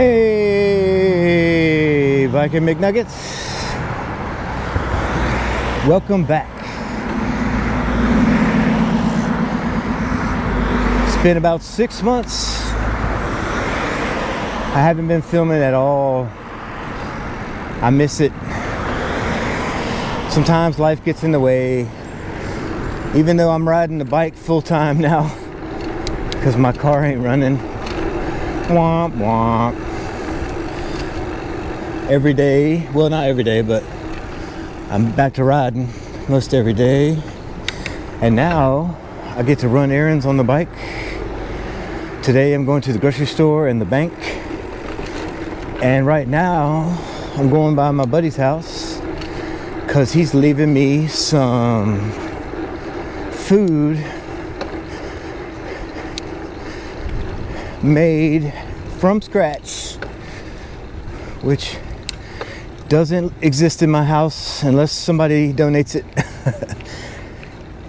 Hey, Viking McNuggets. Welcome back. It's been about 6 months. I haven't been filming at all. I miss it. Sometimes life gets in the way. Even though I'm riding the bike full time now, because my car ain't running. Womp womp. Every day, well, not every day, but I'm back to riding most every day. And now I get to run errands on the bike. Today I'm going to the grocery store and the bank. And right now I'm going by my buddy's house because he's leaving me some food made from scratch, which doesn't exist in my house unless somebody donates it.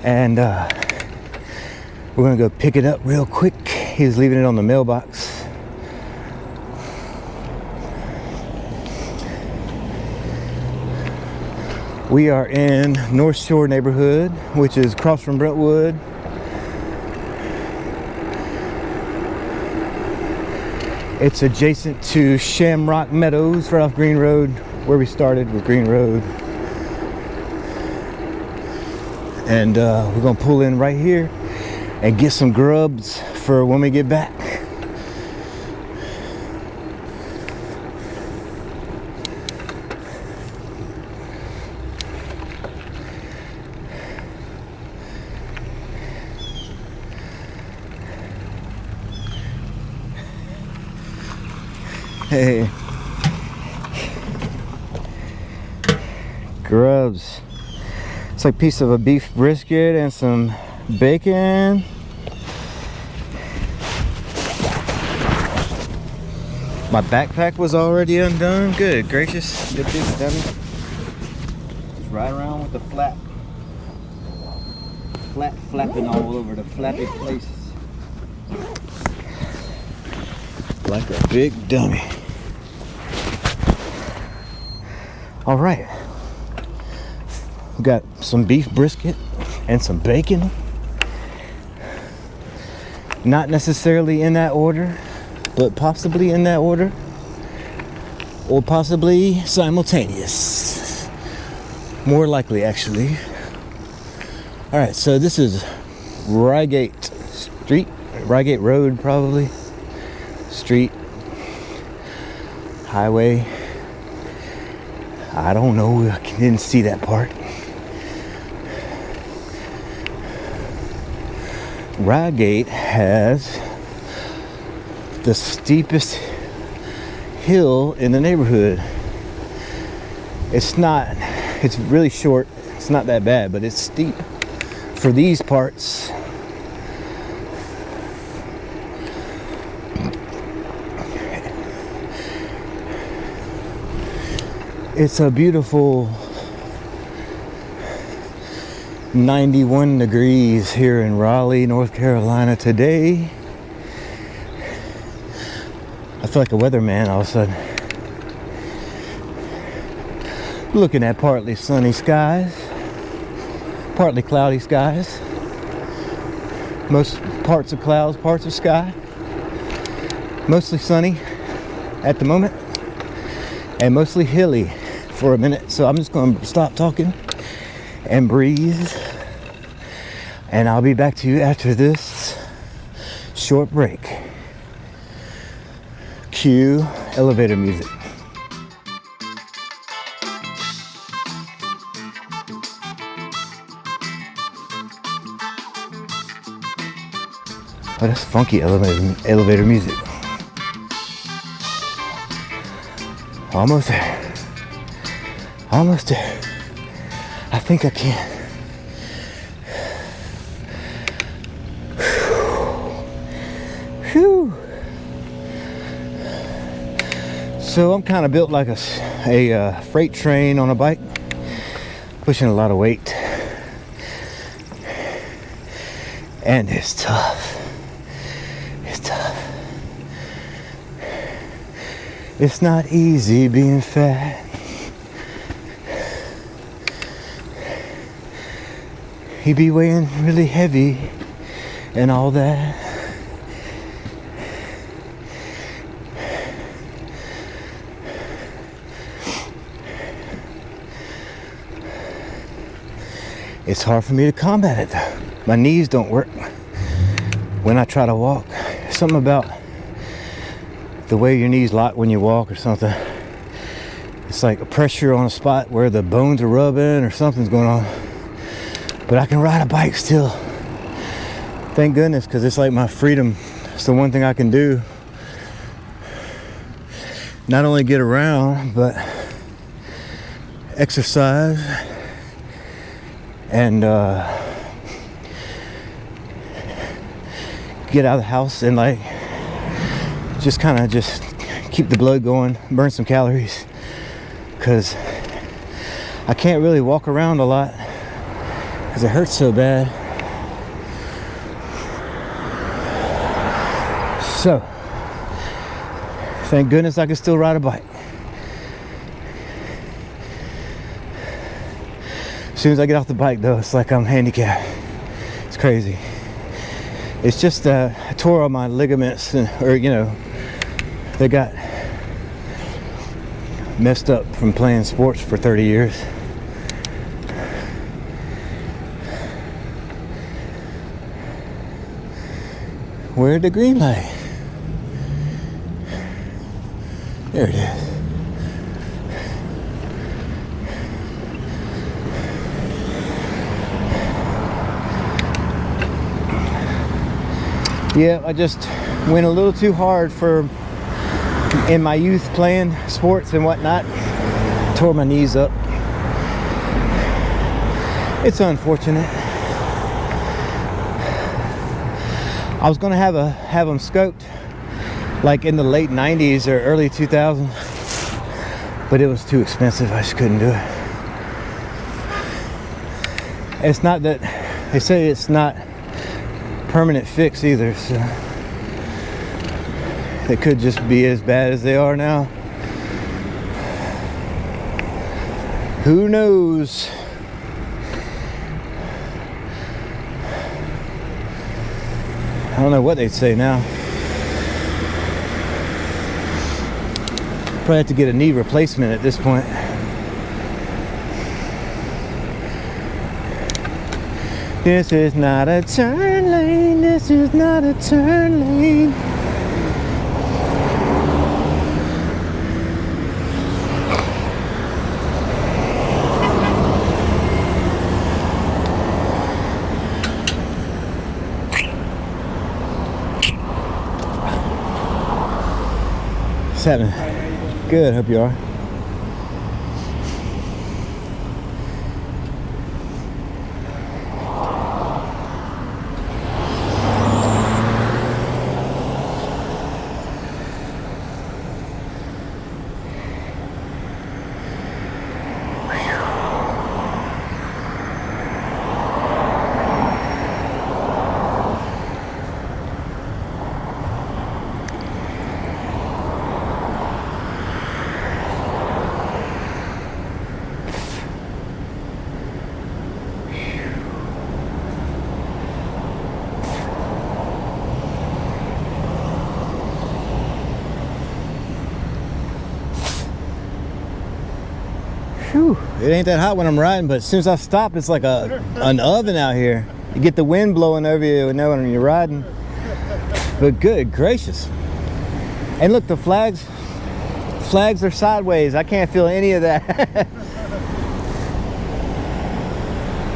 And we're gonna go pick it up real quick. He's leaving it on the mailbox. We are in North Shore neighborhood, which is across from Brentwood. It's adjacent to Shamrock Meadows, right off Green Road, where we started with Green Road. And we're gonna pull in right here and get some grubs for when we get back. Hey, grubs. It's like a piece of a beef brisket and some bacon. My backpack was already undone. Good gracious, you big dummy. Just ride around with the flap flapping all over the flappy place. Like a big dummy. All right, we got some beef brisket and some bacon. Not necessarily in that order, but possibly in that order, or possibly simultaneous. More likely, actually. All right, so this is Reigate Street, Reigate Road, probably. Street, highway. I don't know, I didn't see that part. Reigate has the steepest hill in the neighborhood. It's really short. It's not that bad, but it's steep for these parts. It's a beautiful 91 degrees here in Raleigh, North Carolina today. I feel like a weatherman all of a sudden. Looking at partly sunny skies, partly cloudy skies. Most parts of clouds, parts of sky. Mostly sunny at the moment, and mostly hilly for a minute. So I'm just going to stop talking and breathe, and I'll be back to you after this short break. Cue elevator music. Oh, that's funky elevator music. Almost there. Almost there. I think I can. Whew. So I'm kind of built like a freight train on a bike, pushing a lot of weight. And it's tough. It's tough. It's not easy being fat. You be weighing really heavy and all that. It's hard for me to combat it though. My knees don't work when I try to walk. Something about the way your knees lock when you walk or something. It's like a pressure on a spot where the bones are rubbing or something's going on. But I can ride a bike still. Thank goodness, because it's like my freedom. It's the one thing I can do. Not only get around, but exercise and get out of the house and like just kind of just keep the blood going, burn some calories, because I can't really walk around a lot because it hurts so bad. So thank goodness I can still ride a bike. As soon as I get off the bike though, it's like I'm handicapped. It's crazy. It's just I tore all my ligaments, or you know, they got messed up from playing sports for 30 years. Where'd the green light? There it is. Yeah, I just went a little too hard for in my youth playing sports and whatnot. Tore my knees up. It's unfortunate. I was gonna have them scoped like in the late 90s or early 2000s, but it was too expensive. I just couldn't do it. It's not that they say it's not permanent fix either, so it could just be as bad as they are now. Who knows? I don't know what they'd say now. Probably have to get a knee replacement at this point. This is not a turn lane. This is not a turn lane. What's happening? Good, hope you are. Whew. It ain't that hot when I'm riding, but as soon as I stop, it's like an oven out here. You get the wind blowing over you when you're riding. But good gracious. And look, the flags are sideways. I can't feel any of that.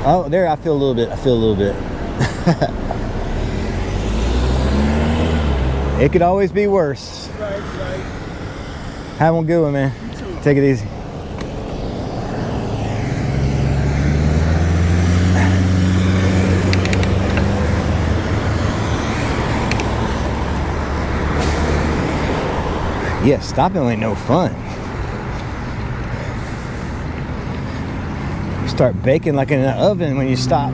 Oh, there, I feel a little bit. It could always be worse. Right. Have one good one, man. Take it easy. Yeah, stopping ain't no fun. You start baking like in an oven when you stop.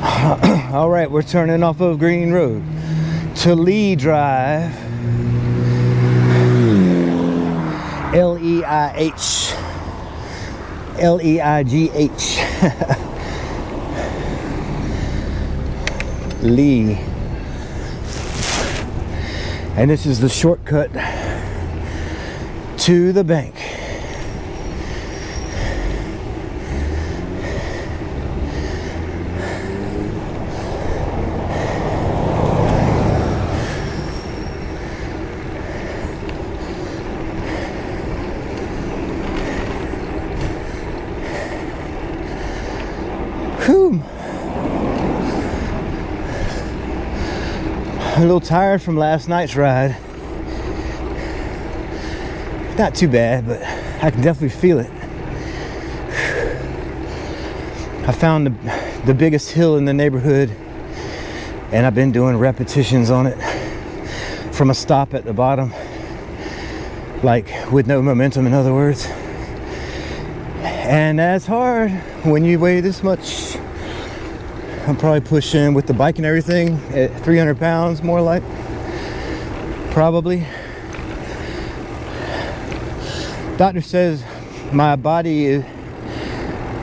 All right, we're turning off of Green Road to Lee Drive. L-E-I-H. L-E-I-G-H. Lee. And this is the shortcut to the bank. Whew. A little tired from last night's ride. Not too bad, but I can definitely feel it. I found the biggest hill in the neighborhood, and I've been doing repetitions on it from a stop at the bottom, like with no momentum, in other words. And that's hard when you weigh this much. I'm probably pushing, with the bike and everything, at 300 pounds, more like, probably. Doctor says my body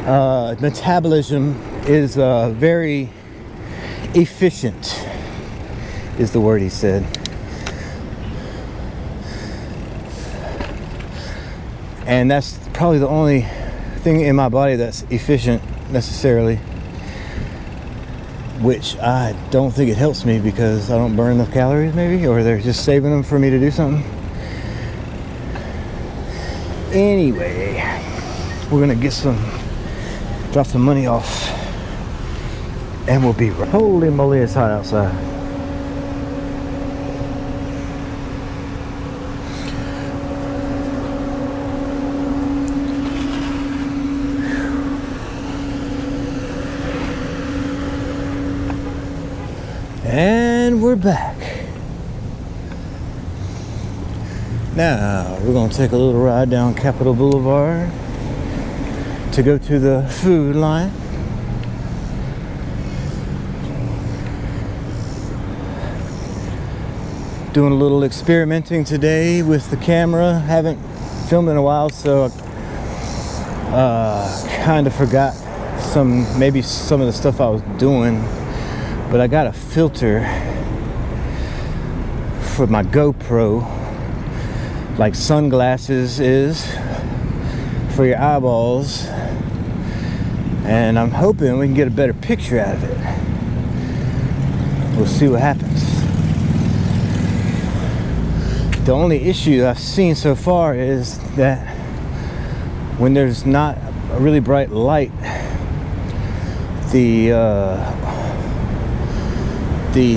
metabolism is very efficient, is the word he said. And that's probably the only thing in my body that's efficient necessarily, which I don't think it helps me because I don't burn enough calories, maybe, or they're just saving them for me to do something. Anyway, we're gonna drop some money off, and we'll be right. Holy moly, it's hot outside. And we're back. Now we're gonna take a little ride down Capitol Boulevard to go to the food line. Doing a little experimenting today with the camera. Haven't filmed in a while, so kind of forgot maybe some of the stuff I was doing. But I got a filter for my GoPro, like sunglasses is for your eyeballs, and I'm hoping we can get a better picture out of it. We'll see what happens. The only issue I've seen so far is that when there's not a really bright light, the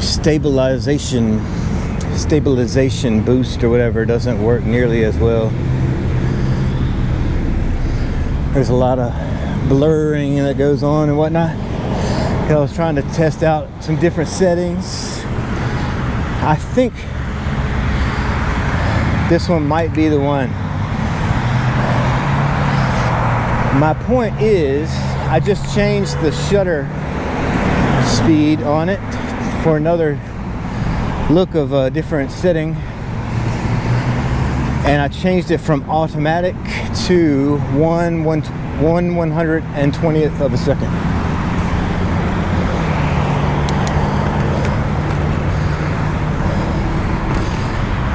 stabilization boost or whatever doesn't work nearly as well. There's a lot of blurring that goes on and whatnot. I was trying to test out some different settings. I think this one might be the one. My point is, I just changed the shutter speed on it for another look of a different setting, and I changed it from automatic to 1/120th of a second.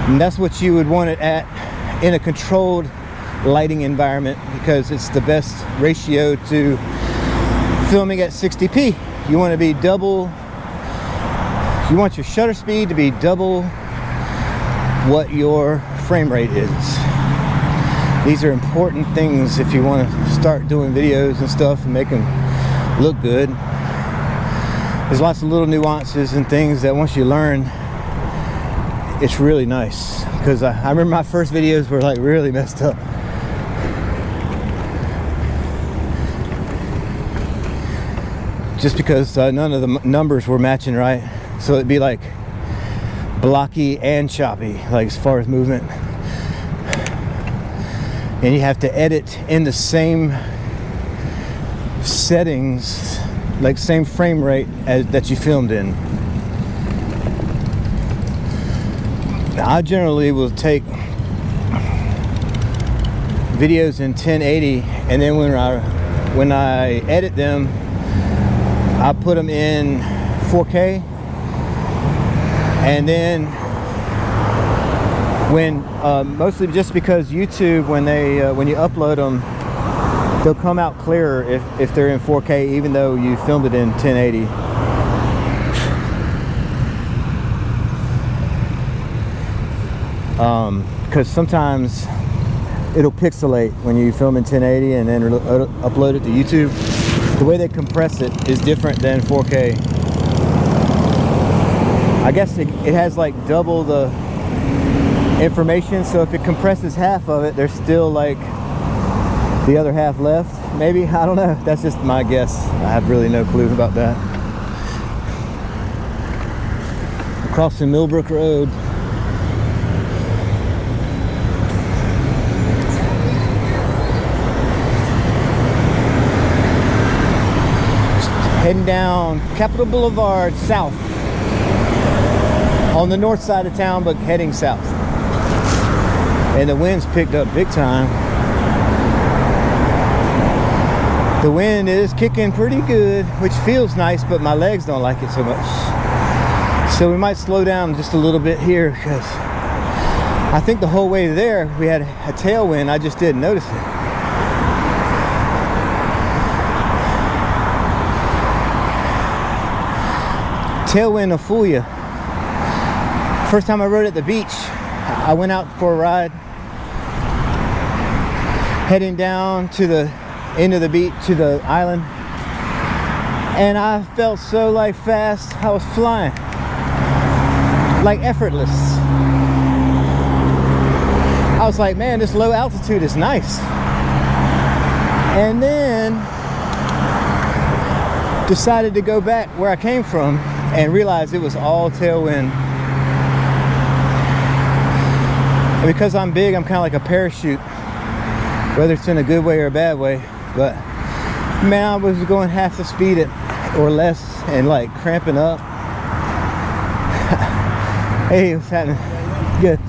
And that's what you would want it at in a controlled lighting environment, because it's the best ratio to filming at 60p. You want to be double. You want your shutter speed to be double what your frame rate is. These are important things if you want to start doing videos and stuff and make them look good. There's lots of little nuances and things that once you learn, it's really nice. Because I remember my first videos were like really messed up. Just because none of the numbers were matching right. So it'd be like blocky and choppy, like as far as movement. And you have to edit in the same settings like same frame rate as that you filmed in. Now, I generally will take videos in 1080, and then when I edit them, I put them in 4K, and then when mostly just because YouTube, when you upload them, they'll come out clearer if they're in 4K, even though you filmed it in 1080. Because sometimes it'll pixelate when you film in 1080 and then upload it to YouTube. The way they compress it is different than 4K. I guess it has like double the information, so if it compresses half of it, there's still like the other half left, maybe. I don't know, that's just my guess. I have really no clue about that. Crossing Millbrook Road. Heading down Capitol Boulevard south, on the north side of town, but heading south. And the wind's picked up big time. The wind is kicking pretty good, which feels nice, but my legs don't like it so much. So we might slow down just a little bit here, because I think the whole way there we had a tailwind. I just didn't notice it. Tailwind will fool you. First time I rode at the beach, I went out for a ride, heading down to the end of the beach, to the island, and I felt so like fast. I was flying, like effortless. I was like, man, this low altitude is nice. And then decided to go back where I came from and realized it was all tailwind. And because I'm big, I'm kind of like a parachute, whether it's in a good way or a bad way. But man, I was going half the speed or less and like cramping up. Hey, what's happening? Good.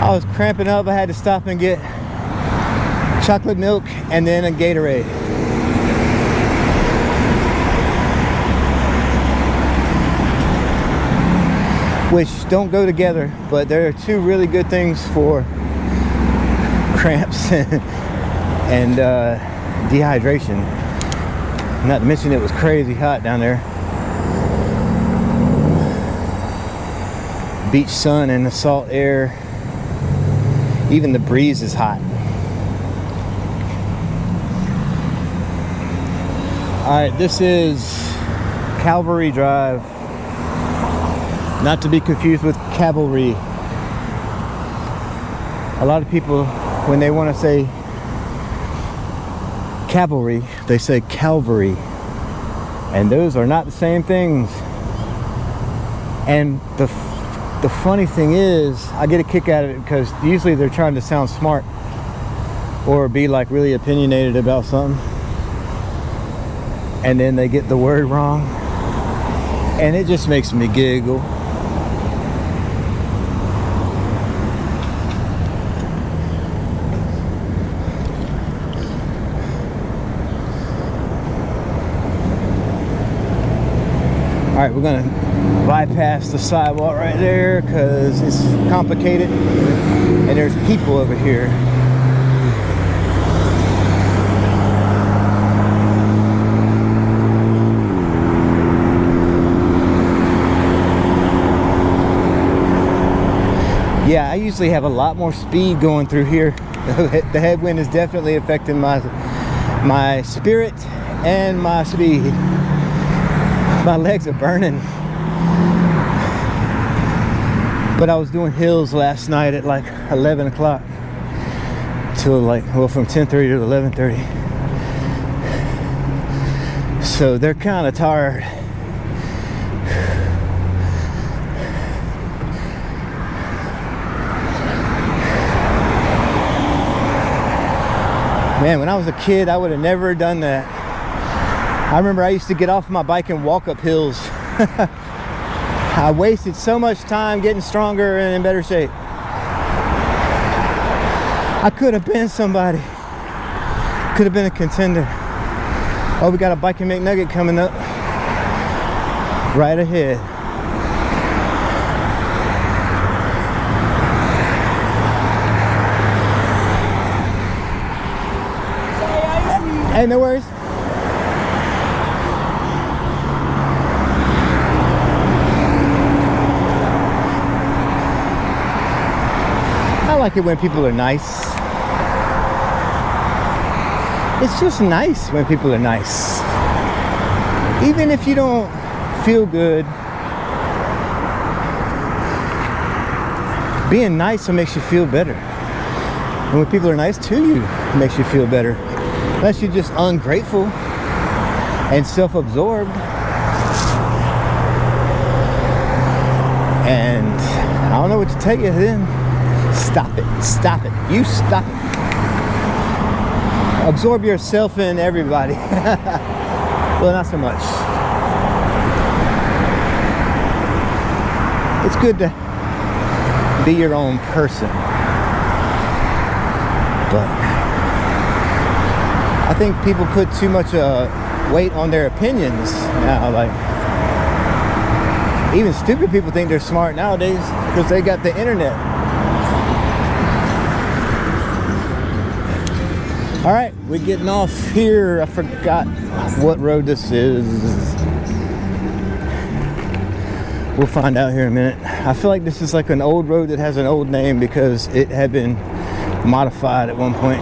I was cramping up. I had to stop and get chocolate milk and then a Gatorade. Which don't go together, but they're two really good things for cramps and dehydration. Not to mention it was crazy hot down there. Beach sun and the salt air. Even the breeze is hot. Alright, this is Calvary Drive. Not to be confused with cavalry. A lot of people, when they want to say cavalry, they say Calvary. And those are not the same things. And the funny thing is, I get a kick out of it because usually they're trying to sound smart or be like really opinionated about something. And then they get the word wrong. And it just makes me giggle. Alright, we're gonna bypass the sidewalk right there because it's complicated and there's people over here. Yeah, I usually have a lot more speed going through here. The headwind is definitely affecting my spirit and my speed. My legs are burning. But I was doing hills last night at like 11 o'clock till like, well, from 10:30 to 11:30. So they're kind of tired. Man, when I was a kid, I would have never done that. I remember I used to get off my bike and walk up hills. I wasted so much time getting stronger and in better shape. I could have been somebody. Could have been a contender. Oh, we got a Biking McNugget coming up right ahead. Hey, no worries. I like it when people are nice. It's just nice when people are nice. Even if you don't feel good, being nice will make you feel better. And when people are nice to you, it makes you feel better. Unless you're just ungrateful and self-absorbed. And I don't know what to tell you then. Stop it. Stop it. You stop it. Absorb yourself in everybody. Well, not so much. It's good to be your own person. But I think people put too much weight on their opinions now. Like, even stupid people think they're smart nowadays because they got the internet. All right, we're getting off here. I forgot what road this is. We'll find out here in a minute. I feel like this is like an old road that has an old name because it had been modified at one point.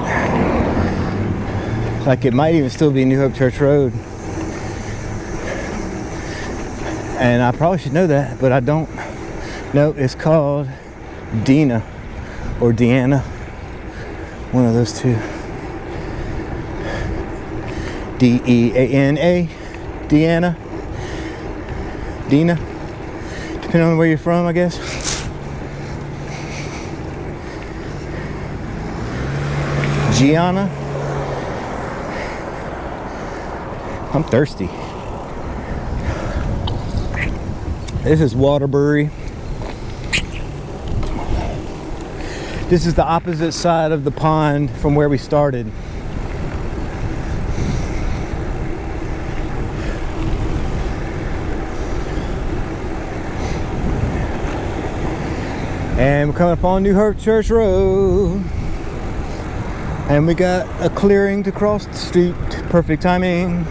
Like it might even still be New Hope Church Road. And I probably should know that, but I don't. No, it's called Dina or Deanna. One of those two. D-E-A-N-A, Deanna, Dina, depending on where you're from, I guess. Gianna. I'm thirsty. This is Waterbury. This is the opposite side of the pond from where we started. And we're coming up on New Hope Church Road. And we got a clearing to cross the street. Perfect timing.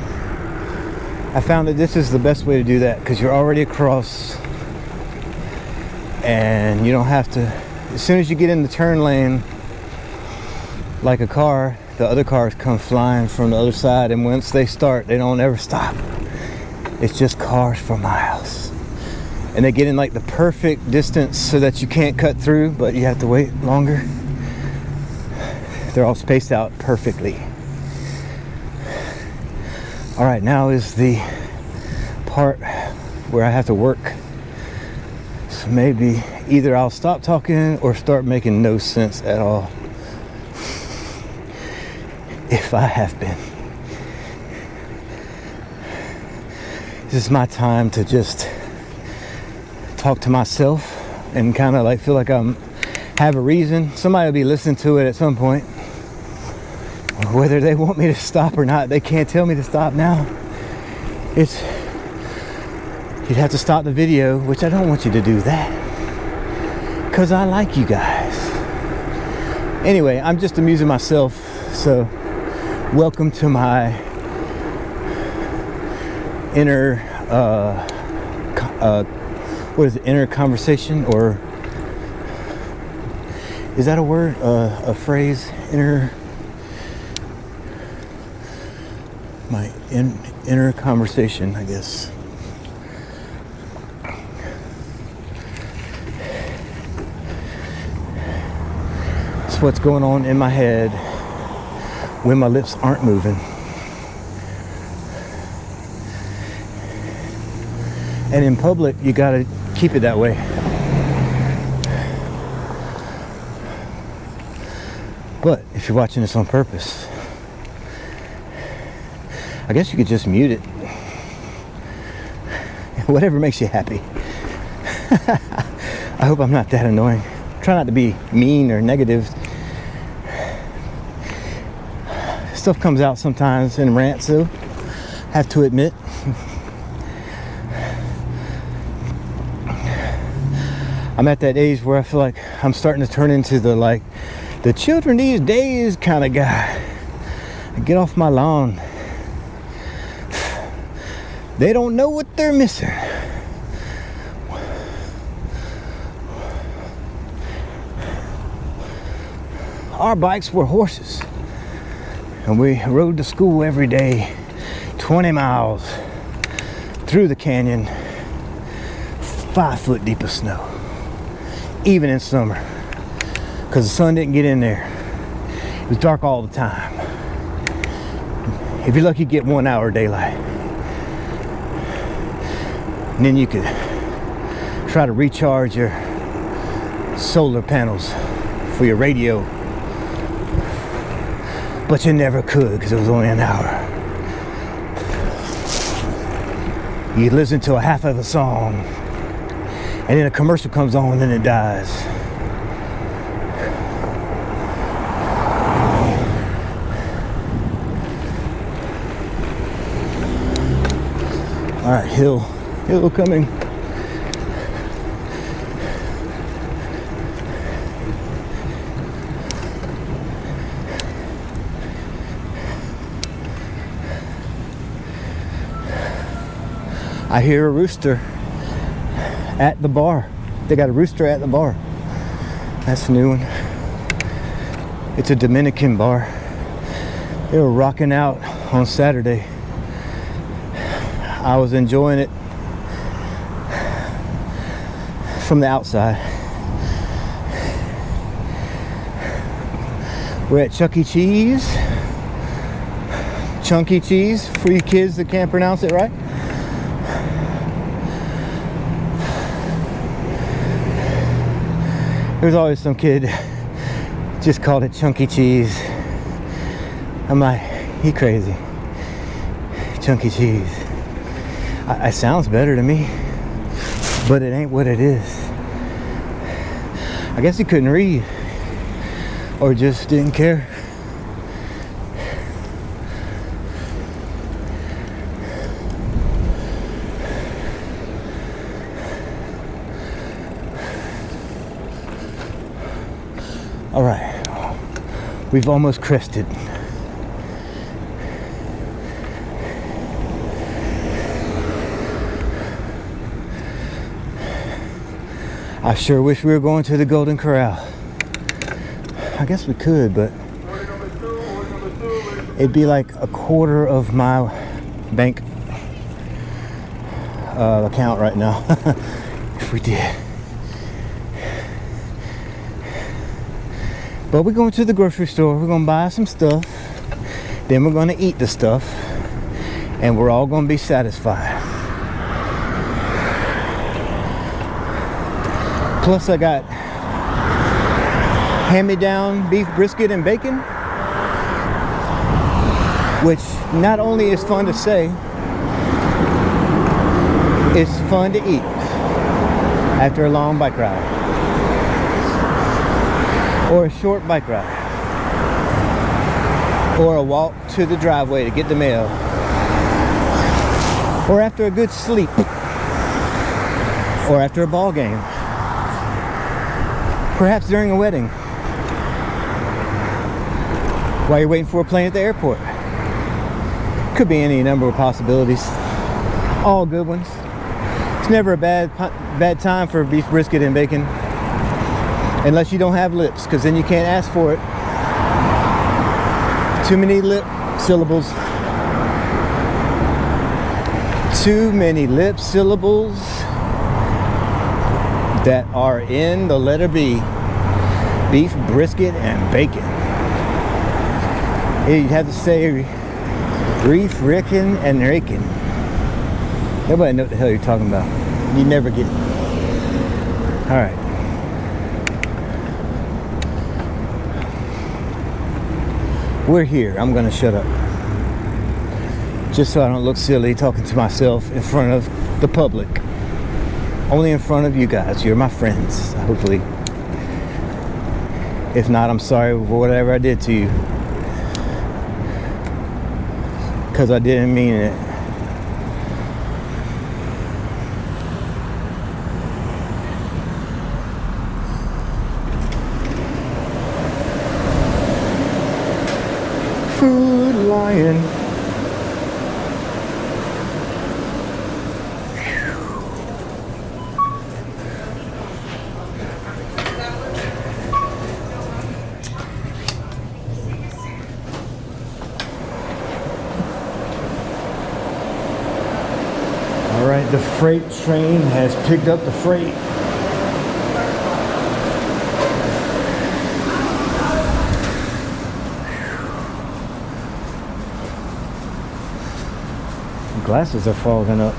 I found that this is the best way to do that because you're already across. And you don't have to, as soon as you get in the turn lane, like a car, the other cars come flying from the other side. And once they start, they don't ever stop. It's just cars for miles. And they get in like the perfect distance so that you can't cut through, but you have to wait longer. They're all spaced out perfectly. All right, now is the part where I have to work. So maybe either I'll stop talking or start making no sense at all. If I have been. This is my time to just talk to myself and kind of like feel like I'm have a reason. Somebody will be listening to it at some point. Whether they want me to stop or not, they can't tell me to stop now. You'd have to stop the video, which I don't want you to do that because I like you guys. Anyway, I'm just amusing myself. So welcome to my inner what is it, inner conversation, or is that a word, a phrase? My inner conversation, I guess. It's what's going on in my head when my lips aren't moving. And in public, you gotta keep it that way. But if you're watching this on purpose, I guess you could just mute it. Whatever makes you happy. I hope I'm not that annoying. Try not to be mean or negative. Stuff comes out sometimes in rants, though. Have to admit. I'm at that age where I feel like I'm starting to turn into the children these days kind of guy. Get off my lawn. They don't know what they're missing. Our bikes were horses, and we rode to school every day, 20 miles through the canyon, 5 foot deep of snow, even in summer, because the sun didn't get in there. It was dark all the time. If you're lucky, you get 1 hour daylight, and then you could try to recharge your solar panels for your radio. But you never could, because it was only an hour. You listen to a half of a song, and then a commercial comes on, and then it dies. All right, hill coming. I hear a rooster at the bar. They got a rooster at the bar. That's a new one. It's a Dominican bar. They were rocking out on Saturday. I was enjoying it from the outside. We're at Chuck E. Cheese. Chunky Cheese for you kids that can't pronounce it right. There's always some kid just called it Chunky Cheese. I'm like, he crazy. Chunky Cheese. It sounds better to me, but it ain't what it is. I guess he couldn't read, or just didn't care. All right, we've almost crested. I sure wish we were going to the Golden Corral. I guess we could, but it'd be like a quarter of my bank account right now if we did. But we're going to the grocery store. We're going to buy some stuff. Then we're going to eat the stuff. And we're all going to be satisfied. Plus I got hand-me-down beef brisket and bacon, which not only is fun to say, it's fun to eat after a long bike ride. Or a short bike ride. Or a walk to the driveway to get the mail. Or after a good sleep. Or after a ball game. Perhaps during a wedding. While you're waiting for a plane at the airport. Could be any number of possibilities. All good ones. It's never a bad time for beef brisket and bacon. Unless you don't have lips, because then you can't ask for it. Too many lip syllables. Too many lip syllables that are in the letter B. Beef, brisket, and bacon. You have to say beef, rickin', and rakin'. Nobody knows what the hell you're talking about. You never get it. Alright. We're here. I'm gonna shut up. Just so I don't look silly talking to myself in front of the public. Only in front of you guys. You're my friends, hopefully. If not, I'm sorry for whatever I did to you. Because I didn't mean it. Food Lion. All right, the freight train has picked up the freight. Glasses are fogging up.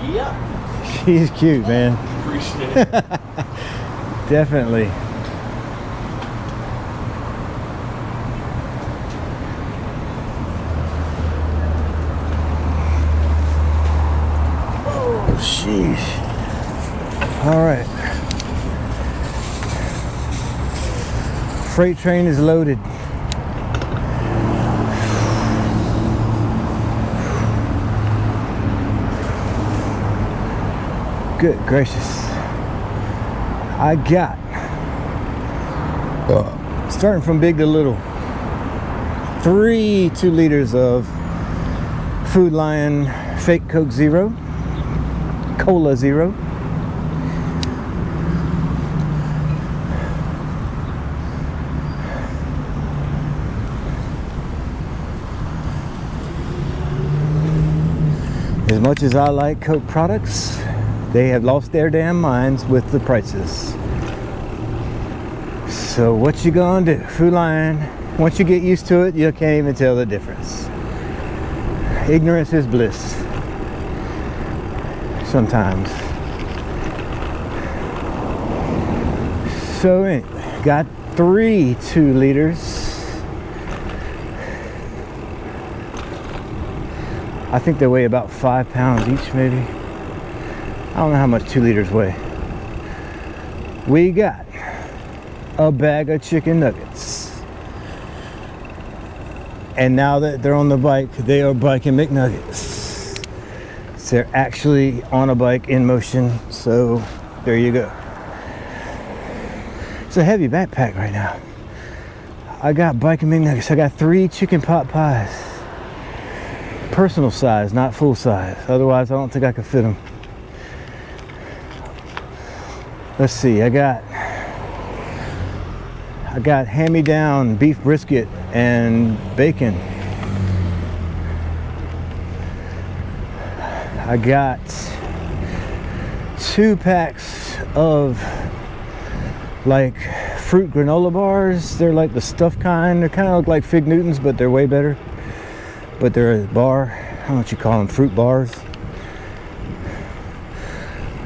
Yep. She's cute, man. Appreciate it. Definitely. Oh, sheesh. All right. Freight train is loaded. Good gracious. I got, starting from big to little, 3 2-liters of Food Lion Fake Coke Zero, Cola Zero. As much as I like Coke products, they have lost their damn minds with the prices. So what you gonna do? Food Lion, once you get used to it, you can't even tell the difference. Ignorance is bliss. Sometimes. So anyway, got 3 2-liters. I think they weigh about 5 pounds each, maybe. I don't know how much 2 liters weigh. We got a bag of chicken nuggets. And now that they're on the bike, they are biking McNuggets. So they're actually on a bike in motion. So there you go. It's a heavy backpack right now. I got biking McNuggets. I got 3 chicken pot pies. Personal size, not full size. Otherwise, I don't think I could fit them. Let's see, I got hand-me-down beef brisket and bacon. I got 2 packs of like fruit granola bars. They're like the stuffed kind. They kind of look like Fig Newtons, but they're way better. But they're a bar. I don't know what you call them, fruit bars.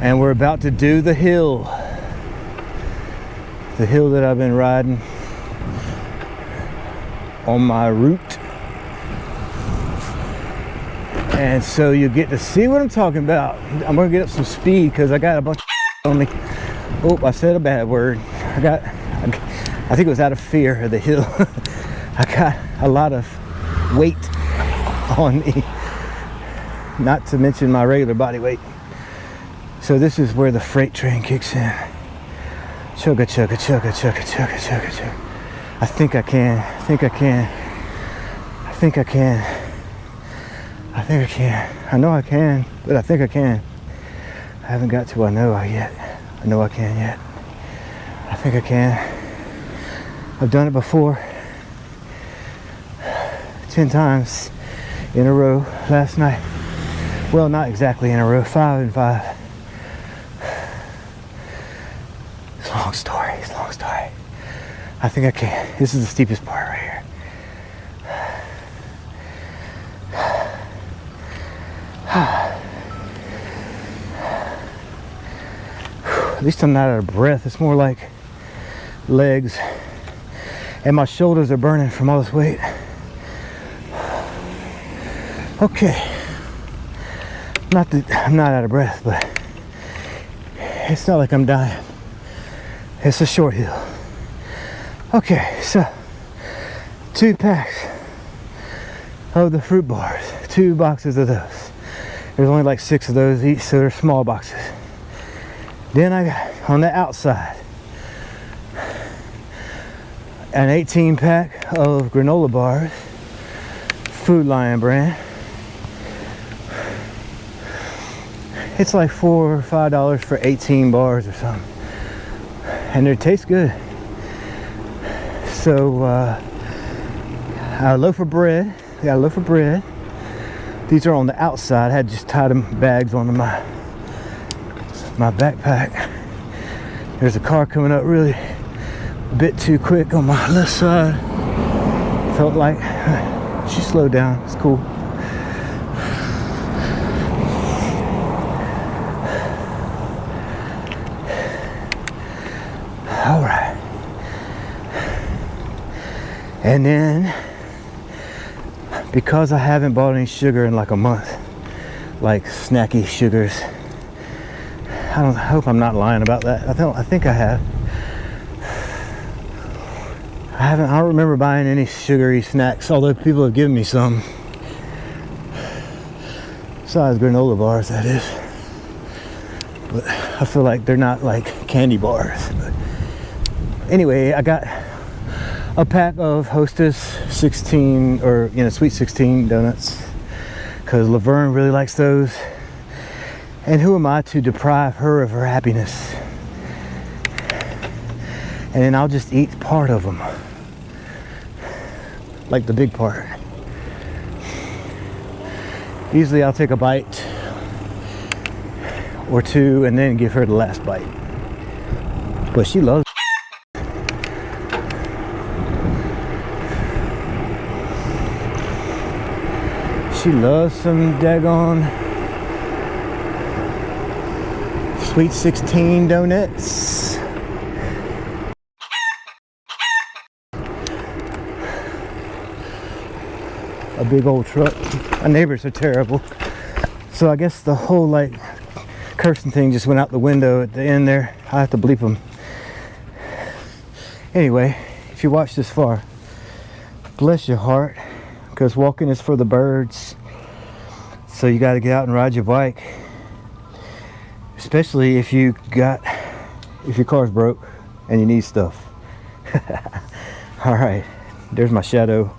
And we're about to do the hill. The hill that I've been riding on my route. And so you get to see what I'm talking about. I'm gonna get up some speed because I got a bunch of on me. Oh, I said a bad word. I think it was out of fear of the hill. I got a lot of weight on me, not to mention my regular body weight. So this is where the freight train kicks in. Chugga, chugga, chugga, chugga, chugga, chugga, chugga. I think I can. I think I can. I think I can. I think I can. I know I can, but I think I can. I haven't got to I know I yet. I know I can yet. I think I can. I've done it before. 10 times in a row last night. Well, not exactly in a row, 5 and 5. I think I can. This is the steepest part right here. At least I'm not out of breath. It's more like legs, and my shoulders are burning from all this weight. Okay, not that I'm not out of breath, but it's not like I'm dying. It's a short hill. Okay, so 2 packs of the fruit bars, 2 boxes of those. There's only like 6 of those each, so they're small boxes. Then I got on the outside an 18 pack of granola bars, Food Lion brand. It's like $4 or $5 for 18 bars or something, and they taste good. So a loaf of bread. Got a loaf of bread. These are on the outside. I had just tied them bags onto my backpack. There's a car coming up really a bit too quick on my left side. Felt like she slowed down. It's cool. All right. And then, because I haven't bought any sugar in like a month, like snacky sugars, I hope I'm not lying about that. I think I have. I don't remember buying any sugary snacks, although people have given me some. Besides granola bars, that is. But I feel like they're not like candy bars. But anyway, I got a pack of Hostess 16, or Sweet 16 donuts, because Laverne really likes those. And who am I to deprive her of her happiness? And then I'll just eat part of them, like the big part. Usually I'll take a bite or 2 and then give her the last bite. But she loves it. She loves some daggone Sweet 16 donuts. A big old truck. My neighbors are terrible. So I guess the whole like cursing thing just went out the window at the end there. I have to bleep them. Anyway, if you watch this far, bless your heart, because walking is for the birds. So you got to get out and ride your bike. Especially if your car's broke and you need stuff. All right, there's my shadow.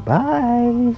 Bye.